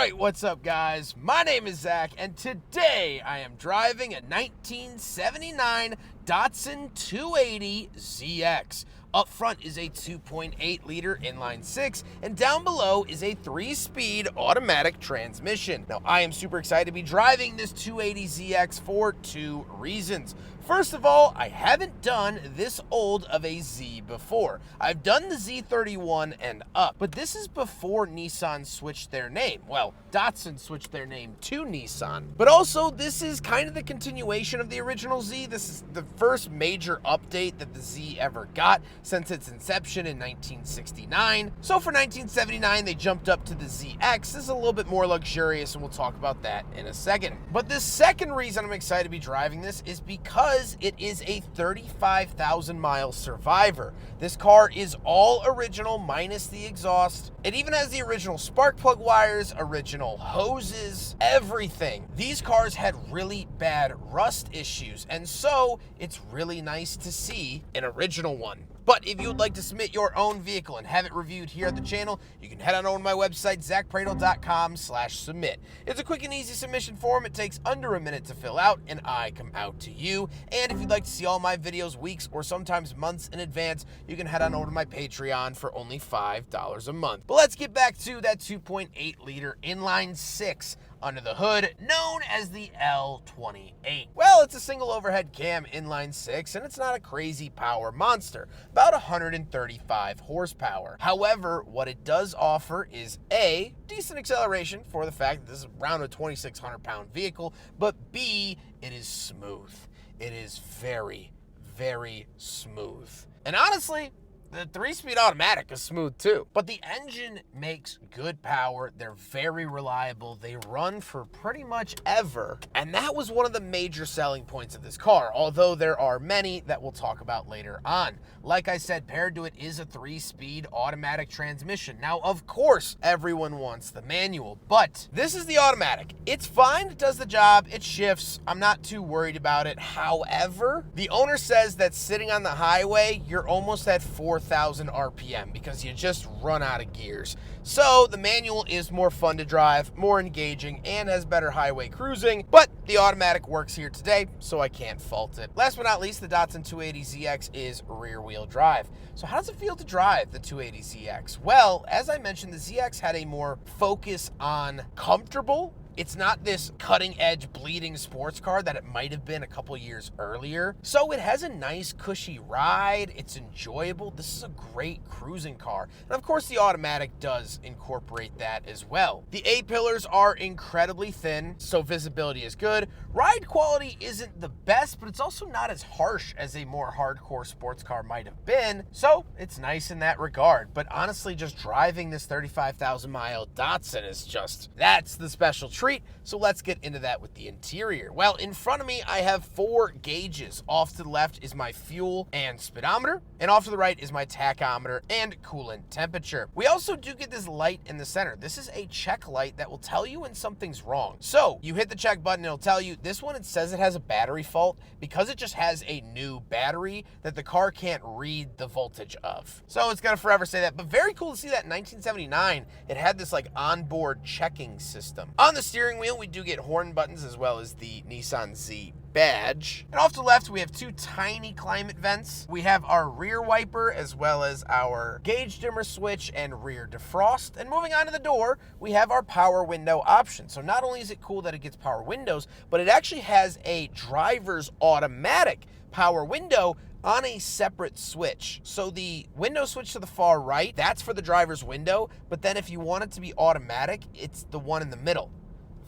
Alright, what's up guys? My name is Zach, and today I am driving a 1979 Datsun 280 ZX. Up front is a 2.8 liter inline 6, and down below is a 3-speed automatic transmission. Now, I am super excited to be driving this 280 ZX for two reasons. First of all, I haven't done this old of a Z before. I've done the Z31 and up, but this is before Nissan switched their name. Well, Datsun switched their name to Nissan. But also, this is kind of the continuation of the original Z. This is the first major update that the Z ever got since its inception in 1969. So for 1979, they jumped up to the ZX. This is a little bit more luxurious, and we'll talk about that in a second. But the second reason I'm excited to be driving this is because it is a 35,000 mile survivor. This car is all original minus the exhaust. It even has the original spark plug wires, original hoses, everything. These cars had really bad rust issues, and so it's really nice to see an original one. But if you would like to submit your own vehicle and have it reviewed here at the channel, you can head on over to my website, zackpradel.com/submit. It's a quick and easy submission form. It takes under a minute to fill out, and I come out to you. And if you'd like to see all my videos weeks or sometimes months in advance, you can head on over to my Patreon for only $5 a month. But let's get back to that 2.8 liter inline 6 under the hood, known as the L28. Well, it's a single overhead cam inline 6, and it's not a crazy power monster, about 135 horsepower. However, what it does offer is A, decent acceleration for the fact that this is around a 2,600 pound vehicle, but B, it is smooth. It is very, very smooth. And honestly, the 3-speed automatic is smooth too, but the engine makes good power. They're very reliable. They run for pretty much ever, and that was one of the major selling points of this car, although there are many that we'll talk about later on. Like I said, paired to it is a 3-speed automatic transmission. Now, of course, everyone wants the manual, but this is the automatic. It's fine. It does the job. It shifts. I'm not too worried about it. However, the owner says that sitting on the highway, you're almost at 4,000 RPM because you just run out of gears. So the manual is more fun to drive, more engaging, and has better highway cruising, but the automatic works here today, so I can't fault it. Last but not least, the Datsun 280 ZX is rear-wheel drive. So how does it feel to drive the 280 ZX? Well, as I mentioned, the ZX had a more focus on comfortable. It's not this cutting-edge bleeding sports car that it might have been a couple years earlier. So it has a nice cushy ride. It's enjoyable. This is a great cruising car. And of course, the automatic does incorporate that as well. The A-pillars are incredibly thin, so visibility is good. Ride quality isn't the best, but it's also not as harsh as a more hardcore sports car might have been. So it's nice in that regard. But honestly, just driving this 35,000 mile Datsun is that's the special treat. So let's get into that with the interior. Well, in front of me, I have 4 gauges. Off to the left is my fuel and speedometer, and off to the right is my tachometer and coolant temperature. We also do get this light in the center. This is a check light that will tell you when something's wrong. So you hit the check button, it'll tell you. This one, it says it has a battery fault because it just has a new battery that the car can't read the voltage of. So it's gonna forever say that, but very cool to see that in 1979, it had this like onboard checking system. On the steering wheel, we do get horn buttons as well as the Nissan Z badge. And off to the left, we have 2 tiny climate vents. We have our rear wiper as well as our gauge dimmer switch and rear defrost. And moving on to the door, we have our power window option. So not only is it cool that it gets power windows, but it actually has a driver's automatic power window on a separate switch. So the window switch to the far right, that's for the driver's window, but then if you want it to be automatic, it's the one in the middle.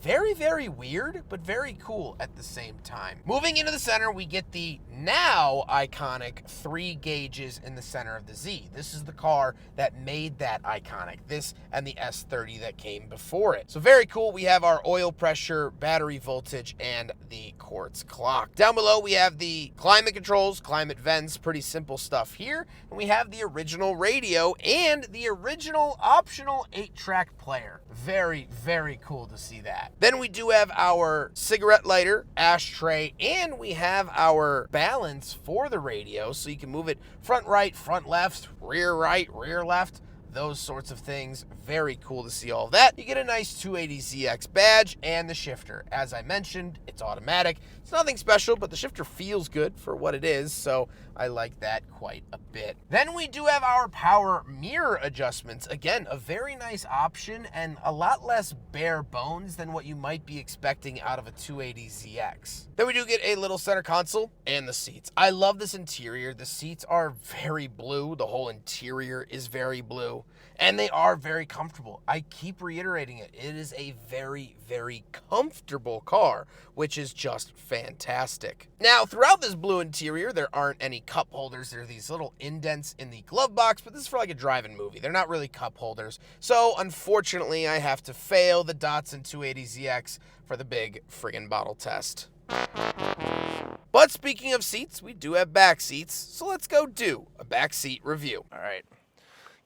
Very, very weird, but very cool at the same time. Moving into the center, we get the now iconic 3 gauges in the center of the Z. This is the car that made that iconic. This and the S30 that came before it. So very cool. We have our oil pressure, battery voltage, and the quartz clock. Down below, we have the climate controls, climate vents, pretty simple stuff here. And we have the original radio and the original optional 8-track player. Very, very cool to see that. Then we do have our cigarette lighter, ashtray, and we have our balance for the radio, so you can move it front right, front left, rear right, rear left. those sorts of things. Very cool to see all that. You get a nice 280ZX badge and the shifter. As I mentioned, it's automatic. It's nothing special, but the shifter feels good for what it is, so I like that quite a bit. Then we do have our power mirror adjustments. Again, a very nice option and a lot less bare bones than what you might be expecting out of a 280ZX. Then we do get a little center console and the seats. I love this interior. The seats are very blue. The whole interior is very blue, and they are very comfortable. I keep reiterating it. It is a very, very comfortable car, which is just fantastic. Now, throughout this blue interior, there aren't any cup holders. There are these little indents in the glove box, but this is for like a drive-in movie. They're not really cup holders. So, unfortunately, I have to fail the Datsun 280ZX for the big friggin' bottle test. But speaking of seats, we do have back seats, so let's go do a back seat review. All right,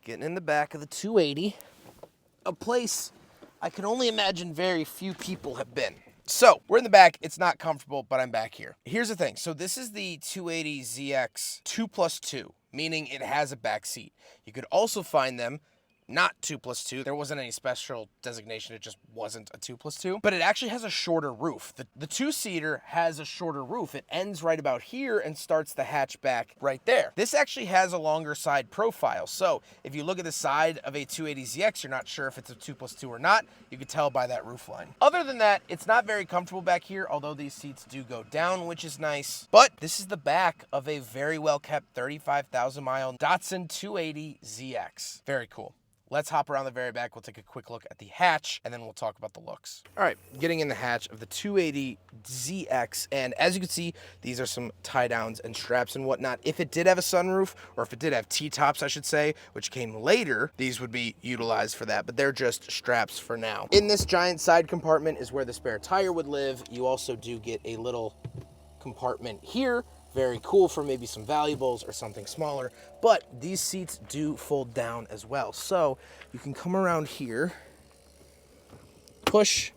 getting in the back of the 280, a place I can only imagine very few people have been. So, we're in the back. It's not comfortable, but I'm back here. Here's the thing. So, this is the 280ZX 2+2, meaning it has a back seat. You could also find them not 2+2. There wasn't any special designation. It just wasn't a 2+2. But it actually has a shorter roof. The two-seater has a shorter roof. It ends right about here and starts the hatchback right there. This actually has a longer side profile. So if you look at the side of a 280ZX, you're not sure if it's a 2+2 or not. You can tell by that roof line. Other than that, it's not very comfortable back here, although these seats do go down, which is nice. But this is the back of a very well-kept 35,000-mile Datsun 280ZX. Very cool. Let's hop around the very back. We'll take a quick look at the hatch, and then we'll talk about the looks. All right, getting in the hatch of the 280ZX, and as you can see, these are some tie-downs and straps and whatnot. If it did have a sunroof, or if it did have T-tops, I should say, which came later, these would be utilized for that, but they're just straps for now. In this giant side compartment is where the spare tire would live. You also do get a little compartment here. Very cool for maybe some valuables or something smaller, but these seats do fold down as well. So you can come around here, push,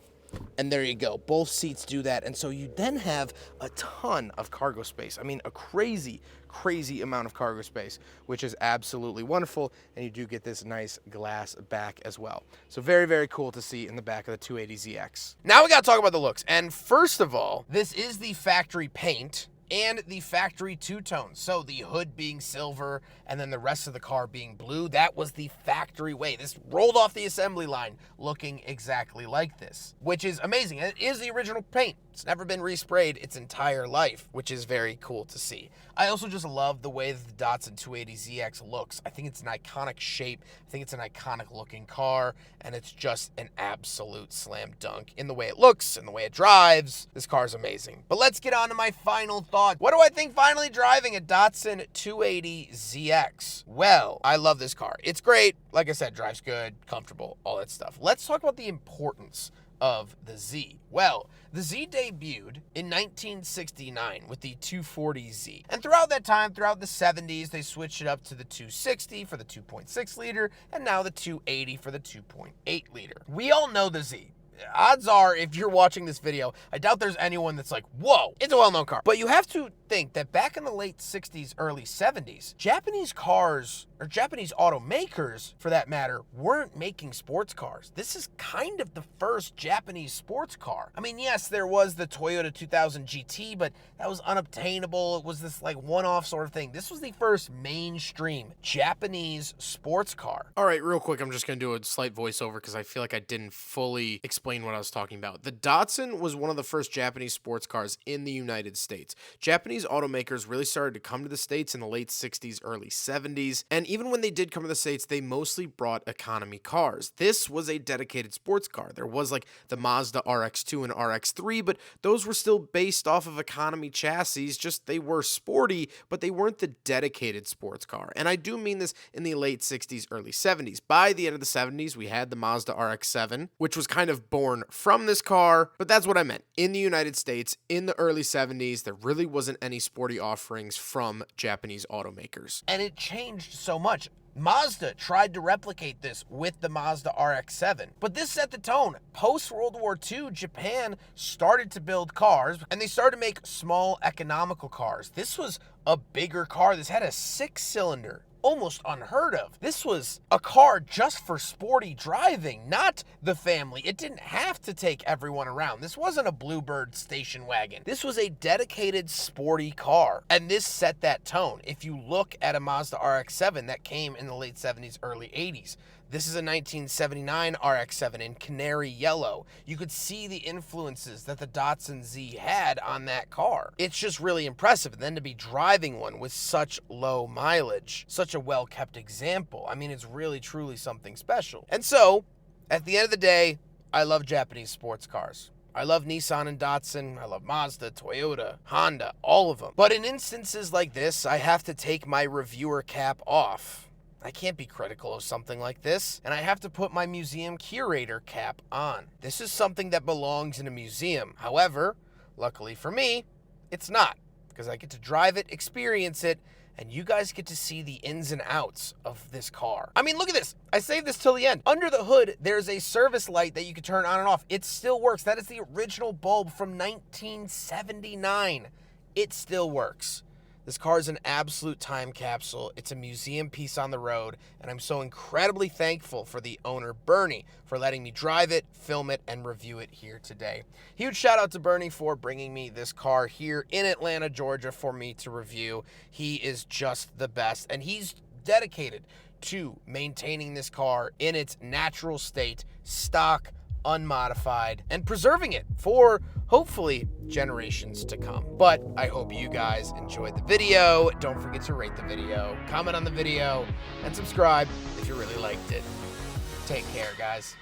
and there you go. Both seats do that. And so you then have a ton of cargo space. I mean, a crazy, crazy amount of cargo space, which is absolutely wonderful. And you do get this nice glass back as well. So very, very cool to see in the back of the 280ZX. Now we got to talk about the looks. And first of all, this is the factory paint and the factory two-tone. So the hood being silver and then the rest of the car being blue, that was the factory way. This rolled off the assembly line looking exactly like this, which is amazing. It is the original paint. It's never been resprayed its entire life, which is very cool to see. I also just love the way that the Datsun 280ZX looks. I think it's an iconic shape. I think it's an iconic looking car, and it's just an absolute slam dunk in the way it looks and the way it drives. This car is amazing. But let's get on to my final thought. What do I think finally driving a Datsun 280ZX? Well, I love this car. It's great. Like I said, drives good, comfortable, all that stuff. Let's talk about the importance of the Z. Well, the Z debuted in 1969 with the 240Z. And throughout that time, throughout the 70s, they switched it up to the 260 for the 2.6 liter, and now the 280 for the 2.8 liter. We all know the Z. Odds are, if you're watching this video, I doubt there's anyone that's like, whoa, it's a well-known car. But you have to think that back in the late 60s, early 70s, Japanese cars, or Japanese automakers, for that matter, weren't making sports cars. This is kind of the first Japanese sports car. I mean, yes, there was the Toyota 2000 GT, but that was unobtainable. It was this like one-off sort of thing. This was the first mainstream Japanese sports car. All right, real quick, I'm just gonna do a slight voiceover because I feel like I didn't fully explain what I was talking about. The Datsun was one of the first Japanese sports cars in the United States. Japanese automakers really started to come to the States in the late 60s, early 70s, and even when they did come to the States, they mostly brought economy cars. This was a dedicated sports car. There was like the Mazda RX-2 and RX-3, but those were still based off of economy chassis, just they were sporty, but they weren't the dedicated sports car. And I do mean this in the late 60s, early 70s. By the end of the 70s, we had the Mazda RX-7, which was kind of born from this car, but that's what I meant. In the United States, in the early 70s, there really wasn't any sporty offerings from Japanese automakers. And it changed so much. Mazda tried to replicate this with the Mazda RX-7, but this set the tone. Post-World War II, Japan started to build cars, and they started to make small, economical cars. This was a bigger car. This had a 6-cylinder almost unheard of. This was a car just for sporty driving, not the family. It didn't have to take everyone around. This wasn't a Bluebird station wagon. This was a dedicated sporty car, and this set that tone. If you look at a Mazda RX-7 that came in the late 70s, early 80s, this is a 1979 RX-7 in canary yellow. You could see the influences that the Datsun Z had on that car. It's just really impressive. And then to be driving one with such low mileage, such a well-kept example. I mean, it's really, truly something special. And so, at the end of the day, I love Japanese sports cars. I love Nissan and Datsun. I love Mazda, Toyota, Honda, all of them. But in instances like this, I have to take my reviewer cap off. I can't be critical of something like this, and I have to put my museum curator cap on. This is something that belongs in a museum. However, luckily for me, it's not, because I get to drive it, experience it, and you guys get to see the ins and outs of this car. I mean, look at this. I saved this till the end. Under the hood, there's a service light that you can turn on and off. It still works. That is the original bulb from 1979. It still works. This car is an absolute time capsule. It's a museum piece on the road, and I'm so incredibly thankful for the owner, Bernie, for letting me drive it, film it, and review it here today. Huge shout out to Bernie for bringing me this car here in Atlanta, Georgia for me to review. He is just the best, and he's dedicated to maintaining this car in its natural state, stock, unmodified, and preserving it for hopefully generations to come. But I hope you guys enjoyed the video. Don't forget to rate the video, comment on the video, and subscribe if you really liked it. Take care, guys.